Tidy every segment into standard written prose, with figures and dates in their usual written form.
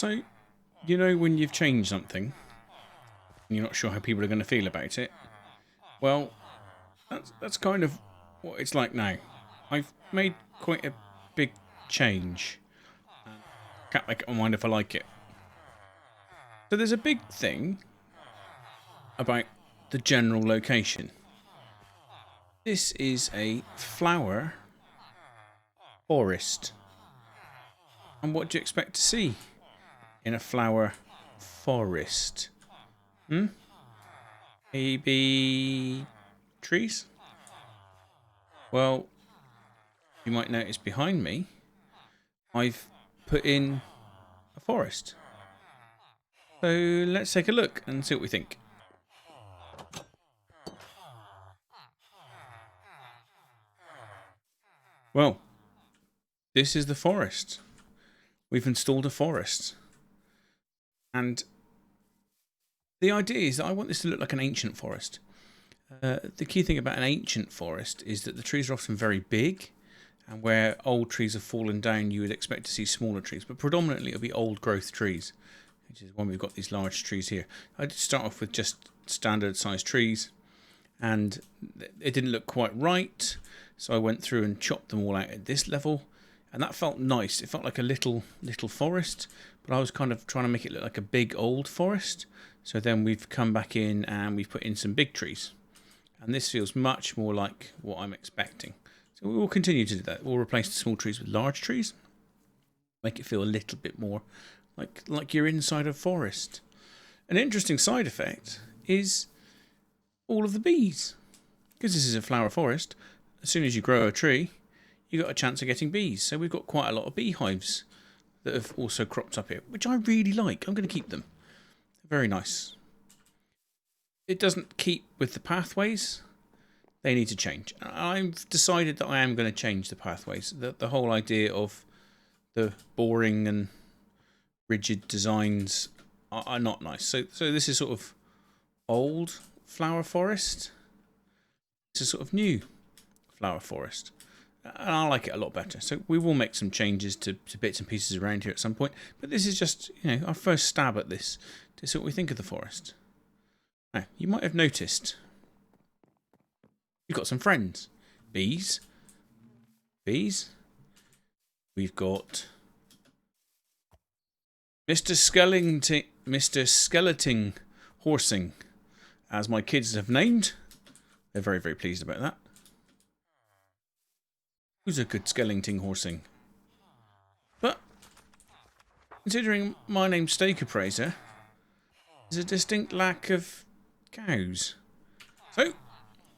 So, you know when you've changed something and you're not sure how people are going to feel about it? Well, that's kind of what it's like now. I've made quite a big change. Can't make up my mind if I like it. So there's a big thing about the general location. This is a flower forest. And what do you expect to see in a flower forest? Maybe trees? Well, you might notice behind me, I've put in a forest. So let's take a look and see what we think. Well, this is the forest. We've installed a forest. And the idea is that I want this to look like an ancient forest. The key thing about an ancient forest is that the trees are often very big, and where old trees have fallen down, you would expect to see smaller trees, but predominantly it'll be old growth trees, which is when we've got these large trees here. I did start off with just standard sized trees, and it didn't look quite right, so I went through and chopped them all out at this level, and that felt nice. It felt like a little forest, but I was kind of trying to make it look like a big old forest. So then we've come back in and we've put in some big trees. And this feels much more like what I'm expecting. So we will continue to do that. We'll replace the small trees with large trees. Make it feel a little bit more like you're inside a forest. An interesting side effect is all of the bees. Because this is a flower forest, as soon as you grow a tree, you got a chance of getting bees. So we've got quite a lot of beehives that have also cropped up here, which I really like. I'm going to keep them. Very nice. It doesn't keep with the pathways. They need to change. I've decided that I am going to change the pathways. The whole idea of the boring and rigid designs are not nice. So this is sort of old flower forest. This is sort of new flower forest. And I like it a lot better. So we will make some changes to bits and pieces around here at some point. But this is just, our first stab at this to see what we think of the forest. Now, you might have noticed we've got some friends. Bees. Bees. We've got Mr. Skeleton Horsing, as my kids have named. They're very, very pleased about that. Who's a good skeleton horsing? But, considering my name's SteakAppraiser, there's a distinct lack of cows. So,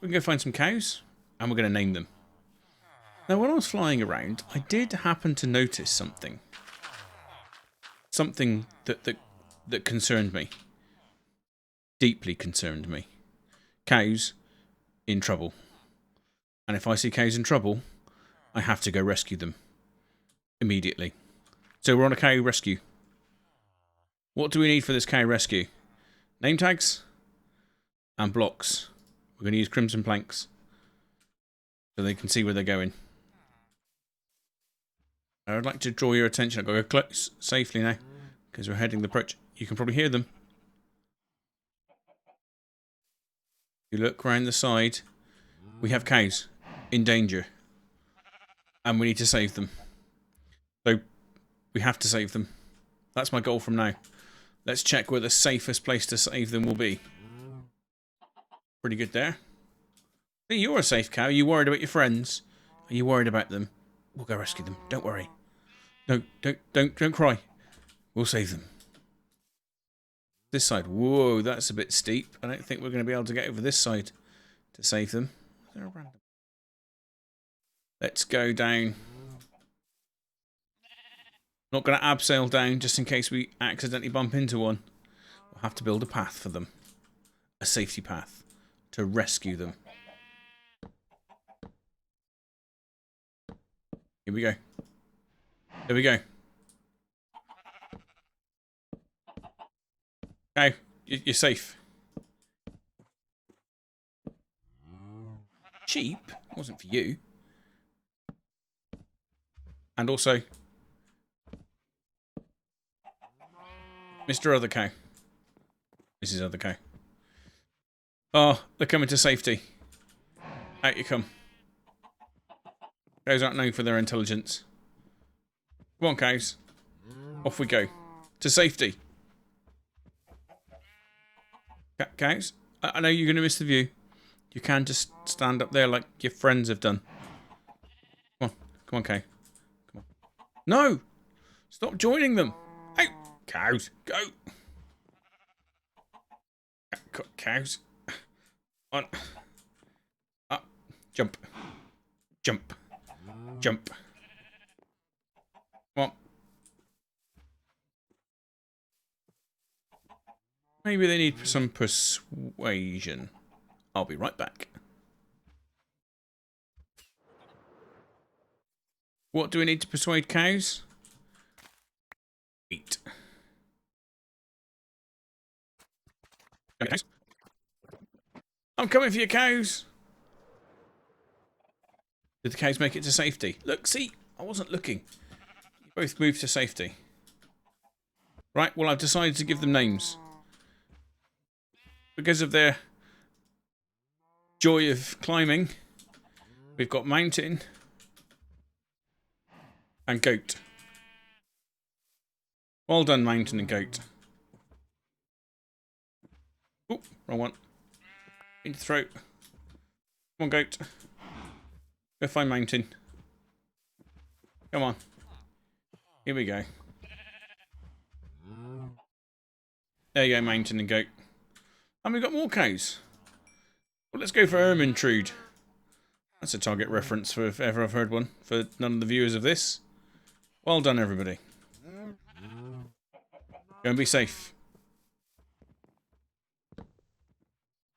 we can go find some cows, and we're going to name them. Now, when I was flying around, I did happen to notice something. Something that concerned me. Deeply concerned me. Cows in trouble. And if I see cows in trouble, I have to go rescue them. Immediately. So we're on a cow rescue. What do we need for this cow rescue? Name tags and blocks. We're going to use crimson planks so they can see where they're going. I would like to draw your attention. I've got to go close safely now because we're heading the approach. You can probably hear them. You look round the side. We have cows in danger. And we need to save them. So, we have to save them. That's my goal from now. Let's check where the safest place to save them will be. Pretty good there. Hey, you're a safe cow. Are you worried about your friends? Are you worried about them? We'll go rescue them. Don't worry. No, don't cry. We'll save them. This side. Whoa, that's a bit steep. I don't think we're going to be able to get over this side to save them. Is there a random? Let's go down. Not going to abseil down just in case we accidentally bump into one. We'll have to build a path for them. A safety path to rescue them. Here we go. There we go. Okay, you're safe. Sheep wasn't for you. And also, Mr. Other Cow. This is Other Cow. Oh, they're coming to safety. Out you come. Cows aren't known for their intelligence. Come on, cows. Off we go. To safety. Cows, I know you're going to miss the view. You can just stand up there like your friends have done. Come on. Come on, cow. Come on. No! Stop joining them. Out! Cows, go! Cows. On. Up. Jump. Jump. Jump. Come on. Maybe they need some persuasion. I'll be right back. What do we need to persuade cows? Eat. Cows. I'm coming for you, cows. Did the cows make it to safety? Look, see, I wasn't looking. You both moved to safety. Right, well, I've decided to give them names. Because of their joy of climbing, we've got Mountain and Goat. Well done, Mountain and Goat. Oh, wrong one. In the throat. Come on, Goat. Go find Mountain. Come on. Here we go. There you go, Mountain and Goat. And we've got more cows. Well, let's go for Ermintrude. That's a Target reference for if ever I've heard one. For none of the viewers of this. Well done, everybody. Go and be safe.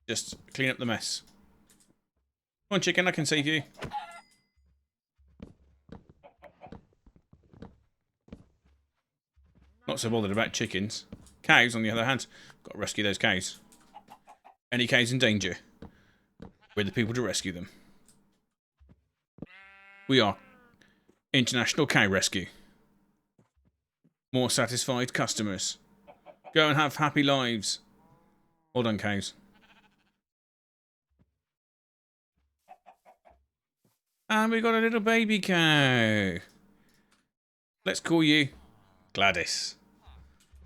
Just clean up the mess. Come on, chicken, I can save you. Not so bothered about chickens. Cows, on the other hand, got to rescue those cows. Any cows in danger, we're the people to rescue them. We are International Cow Rescue. More satisfied customers. Go and have happy lives. Well done, cows. And we got a little baby cow. Let's call you Gladys.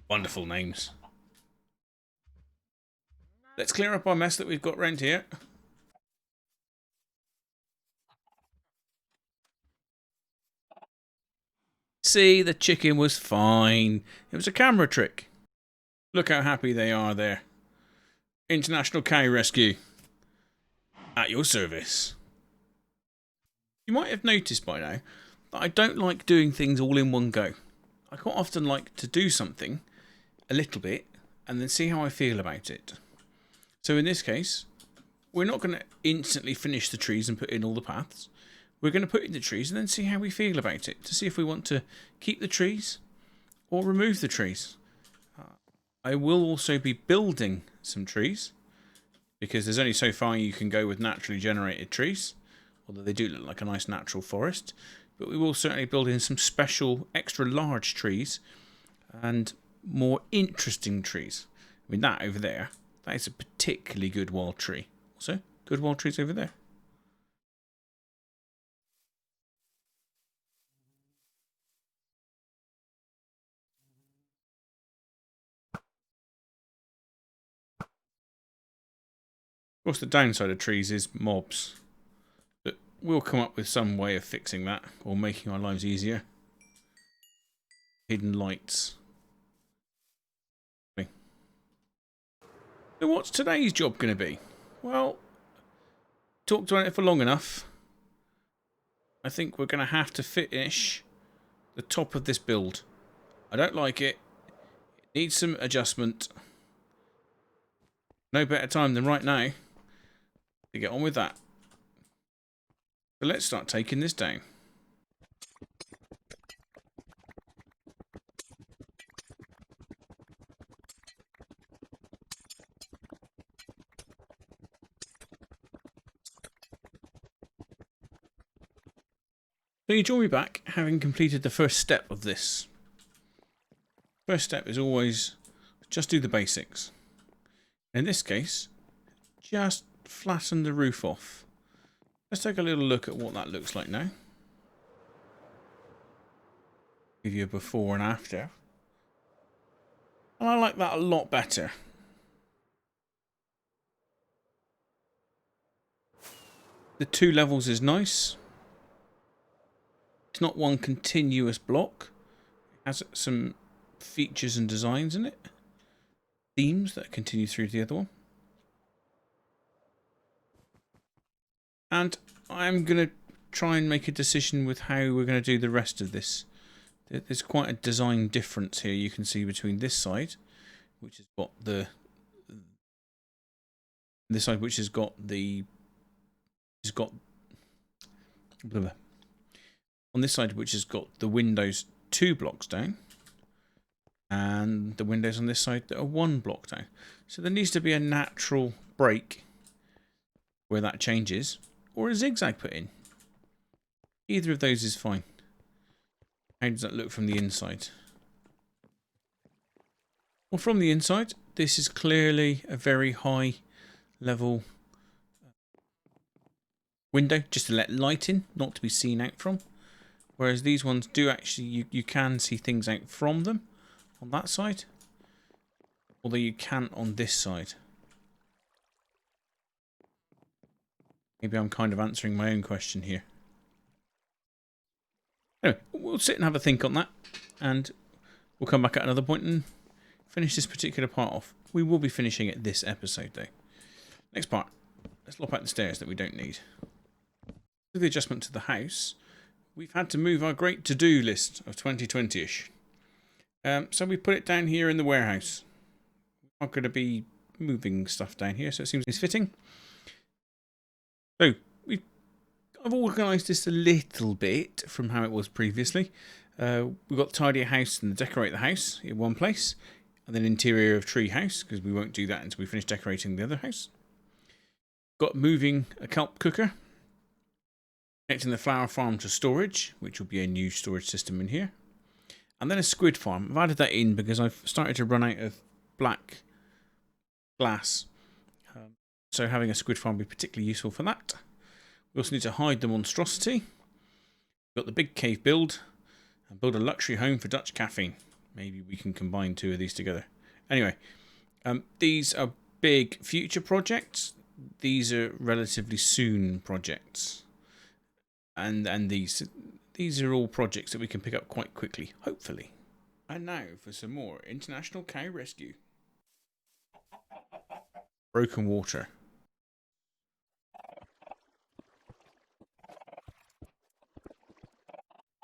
Wonderful names. Let's clear up our mess that we've got round here. See, the chicken was fine. It was a camera trick. Look how happy they are there. International Cow Rescue. At your service. You might have noticed by now that I don't like doing things all in one go. I quite often like to do something a little bit and then see how I feel about it. So in this case, we're not going to instantly finish the trees and put in all the paths. We're going to put in the trees and then see how we feel about it, to see if we want to keep the trees or remove the trees. I will also be building some trees, because there's only so far you can go with naturally generated trees, although they do look like a nice natural forest. But we will certainly build in some special extra large trees and more interesting trees. I mean, that over there, that is a particularly good wild tree. Also, good wild trees over there. Of course, the downside of trees is mobs. But we'll come up with some way of fixing that, or making our lives easier. Hidden lights. So what's today's job going to be? Well, talked about it for long enough. I think we're going to have to finish the top of this build. I don't like it. It needs some adjustment. No better time than right now to get on with that. So let's start taking this down. So you join me back, having completed the first step of this. First step is always just do the basics. In this case, just flatten the roof off. Let's take a little look at what that looks like now. Give you a before and after. And I like that a lot better. The 2 levels is nice. It's not one continuous block. It has some features and designs in it. Themes that continue through the other one. And I'm going to try and make a decision with how we're going to do the rest of this. There's quite a design difference here you can see between this side, which has got the... This side which has got the... On this side which has got the windows 2 blocks down. And the windows on this side that are 1 block down. So there needs to be a natural break where that changes, or a zigzag put in. Either of those is fine. How does that look from the inside? Well, from the inside, this is clearly a very high level window, just to let light in, not to be seen out from. Whereas these ones do actually, you can see things out from them on that side. Although you can't on this side. Maybe I'm kind of answering my own question here. Anyway, we'll sit and have a think on that. And we'll come back at another point and finish this particular part off. We will be finishing it this episode though. Next part. Let's lop out the stairs that we don't need. With the adjustment to the house, we've had to move our great to-do list of 2020-ish. So we put it down here in the warehouse. We're not going to be moving stuff down here, so it seems it's fitting. So, I've organised this a little bit from how it was previously. We've got tidy a house and decorate the house in one place. And then interior of tree house, because we won't do that until we finish decorating the other house. Got moving a kelp cooker. Connecting the flower farm to storage, which will be a new storage system in here. And then a squid farm. I've added that in because I've started to run out of black glass. So having a squid farm would be particularly useful for that. We also need to hide the monstrosity. We've got the big cave build. And build a luxury home for Dutch caffeine. Maybe we can combine 2 of these together. Anyway, these are big future projects. These are relatively soon projects. And these are all projects that we can pick up quite quickly, hopefully. And now for some more international cow rescue. Broken water.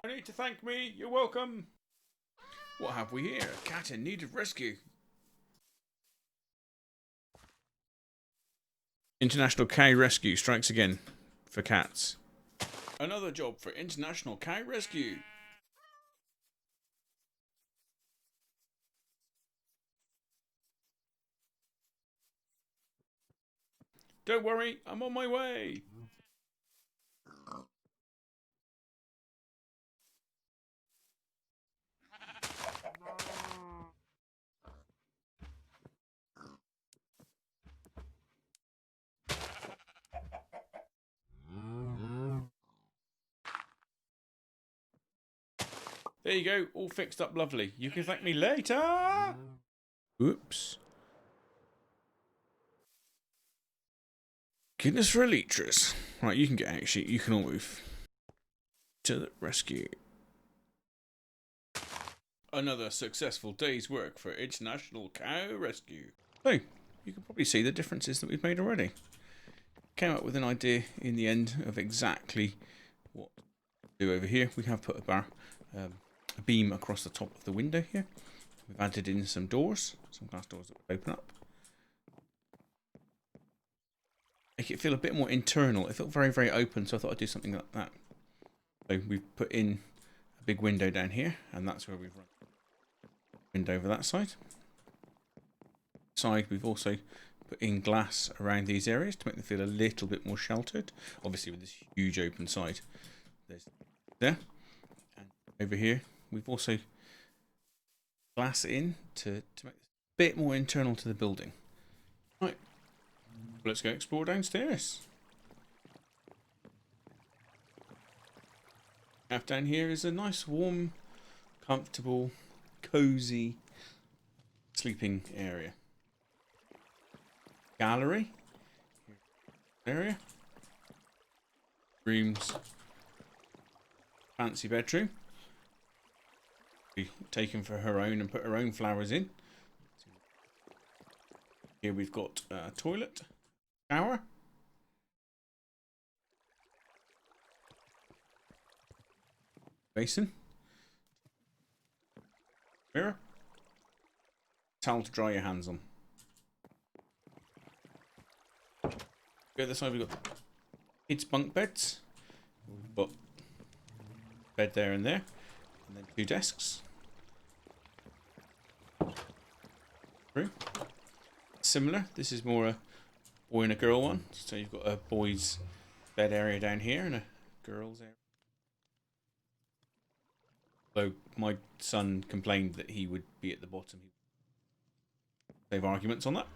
No need to thank me, you're welcome. What have we here? A cat in need of rescue. International cow rescue strikes again for cats. Another job for international cow rescue. Don't worry, I'm on my way. There you go, all fixed up lovely. You can thank me later. Oops. Goodness for elytras. Right, you can get out, you can all move. To the rescue. Another successful day's work for international cow rescue. So, you can probably see the differences that we've made already. Came up with an idea in the end of exactly what to do over here. We have put a beam across the top of the window here. We've added in some doors, some glass doors that will open up. Make it feel a bit more internal. It felt very, very open, so I thought I'd do something like that. So we've put in a big window down here, and that's where we've run a window over that side. We've also put in glass around these areas to make them feel a little bit more sheltered. Obviously with this huge open side. There's there. And over here we've also glass in to make bit more internal to the building. Right, let's go explore downstairs. Down here is a nice, warm, comfortable, cozy sleeping area. Gallery area. Rooms. Fancy bedroom. Be taken for her own and put her own flowers in. Here we've got a toilet, shower. Basin. Mirror. Towel to dry your hands on. The other side we've got kids' bunk beds. We've got bed there and there. And then 2 desks. Room. Similar. This is more a boy and a girl one. So you've got a boy's bed area down here and a girl's area. Though my son complained that he would be at the bottom. They have arguments on that.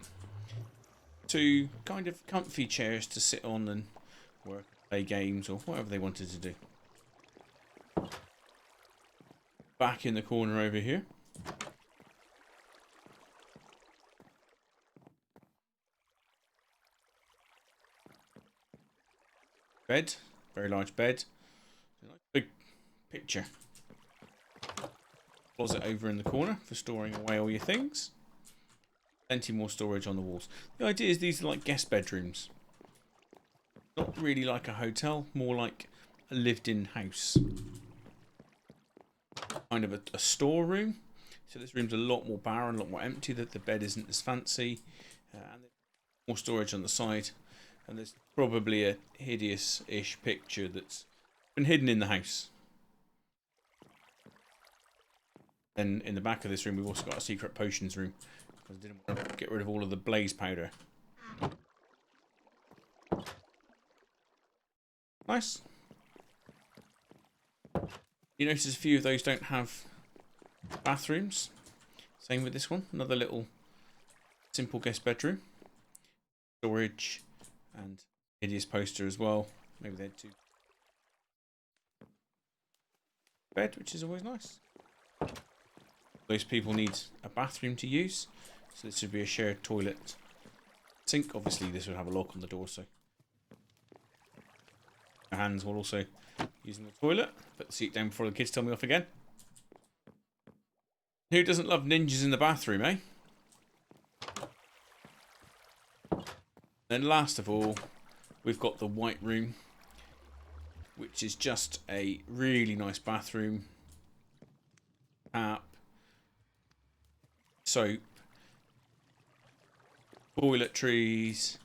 2 kind of comfy chairs to sit on and work, play games or whatever they wanted to do. Back in the corner over here. Bed, very large bed. Big picture. Closet over in the corner for storing away all your things. Plenty more storage on the walls. The idea is these are like guest bedrooms. Not really like a hotel, more like a lived-in house. Kind of a storeroom. So this room's a lot more barren, a lot more empty. That the bed isn't as fancy. And more storage on the side. And there's probably a hideous-ish picture that's been hidden in the house. Then in the back of this room, we've also got a secret potions room. Because I didn't want to get rid of all of the blaze powder. Nice. You notice a few of those don't have bathrooms. Same with this one. Another little simple guest bedroom. Storage and hideous poster as well. Maybe they're 2. Bed, which is always nice. Those people need a bathroom to use, so this would be a shared toilet. Sink, obviously this would have a lock on the door, so our hands will also using the toilet. Put the seat down before the kids tell me off again. Who doesn't love ninjas in the bathroom, eh? Then last of all, we've got the white room, which is just a really nice bathroom. Tap. Soap. Toiletries.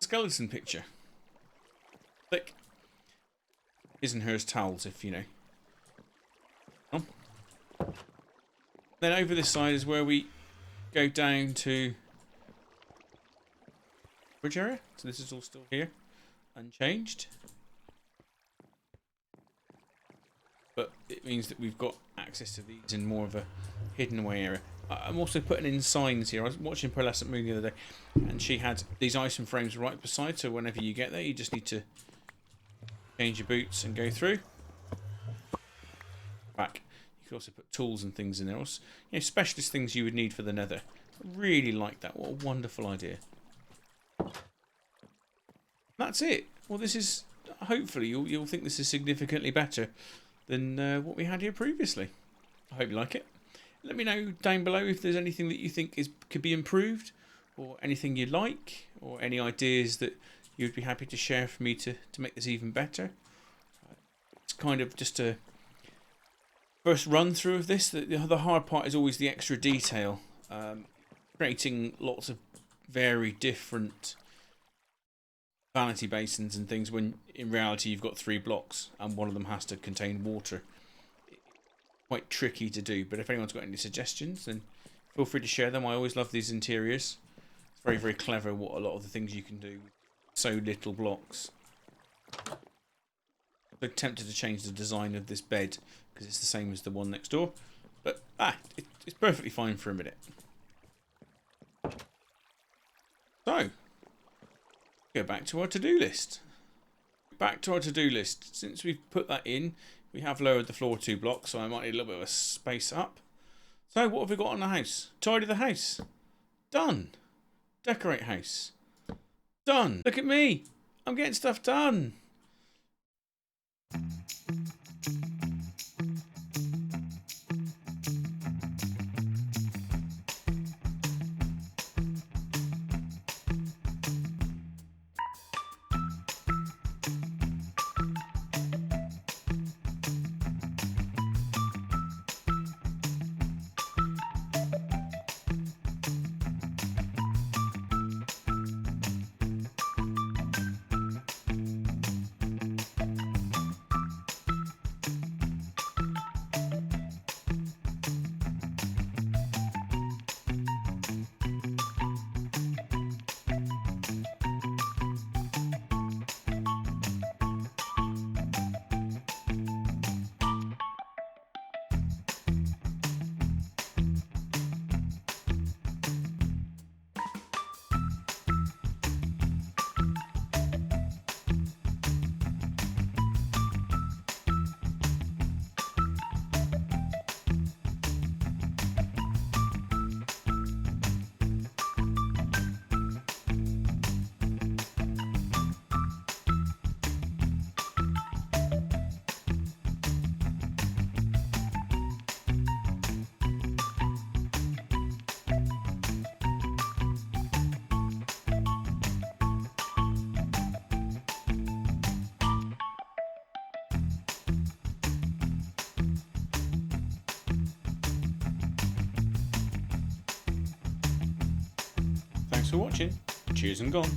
Skeleton picture. Thick. His and hers towels, if you know. Then over this side is where we go down to bridge area. So this is all still here, unchanged. But it means that we've got access to these in more of a hidden away area. I'm also putting in signs here. I was watching Pearlescent Moon the other day, and she had these item frames right beside, so whenever you get there, you just need to change your boots and go through. Back. You could also put tools and things in there. Also, you know, specialist things you would need for the nether. I really like that. What a wonderful idea. That's it. Well, this is... Hopefully, you'll think this is significantly better than what we had here previously. I hope you like it. Let me know down below if there's anything that you think could be improved, or anything you like, or any ideas that you'd be happy to share for me to make this even better. It's kind of just a first run through of this. The hard part is always the extra detail. Creating lots of very different vanity basins and things when in reality you've got 3 blocks and one of them has to contain water. Quite tricky to do, but if anyone's got any suggestions, then feel free to share them. I always love these interiors. It's very, very clever what a lot of the things you can do with so little blocks. I'm tempted to change the design of this bed because it's the same as the one next door, but it's perfectly fine for a minute. Go back to our to-do list. Back to our to-do list. Since we've put that in, we have lowered the floor 2 blocks, so I might need a little bit of a space up. So what have we got on the house? Tidy the house. Done. Decorate house. Done. Look at me. I'm getting stuff done. Thanks for watching. Cheers and gone.